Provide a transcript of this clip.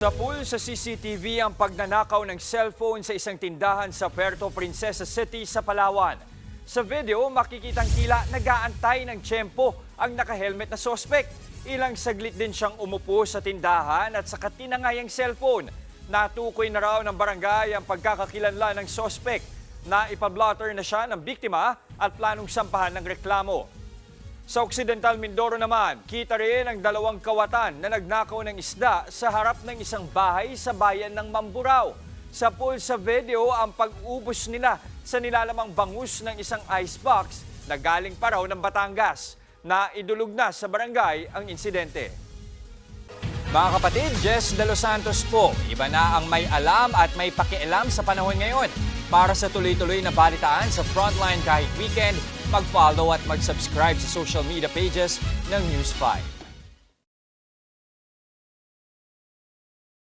Napul sa CCTV ang pagnanakaw ng cellphone sa isang tindahan sa Puerto Princesa City sa Palawan. Sa video, makikitang tila nag-aantay ng tiyempo ang naka-helmet na sospek. Ilang saglit din siyang umupo sa tindahan at saka tinangay ang cellphone. Natukoy na raw ng barangay ang pagkakakilanlan ng sospek na ipablotter na siya ng biktima at planong sampahan ng reklamo. Sa Occidental Mindoro naman, kita rin ang dalawang kawatan na nagnakaw ng isda sa harap ng isang bahay sa bayan ng Mamburao. Sa pool sa video ang pag-ubos nila sa nilalamang bangus ng isang icebox na galing pa raw ng Batangas. Naidulog na sa barangay ang insidente. Mga kapatid, Jess De Los Santos po. Iba na ang may alam at may pakialam sa panahon ngayon. Para sa tuloy-tuloy na balitaan sa Frontline kahit weekend, mag-follow at mag-subscribe sa social media pages ng News 5.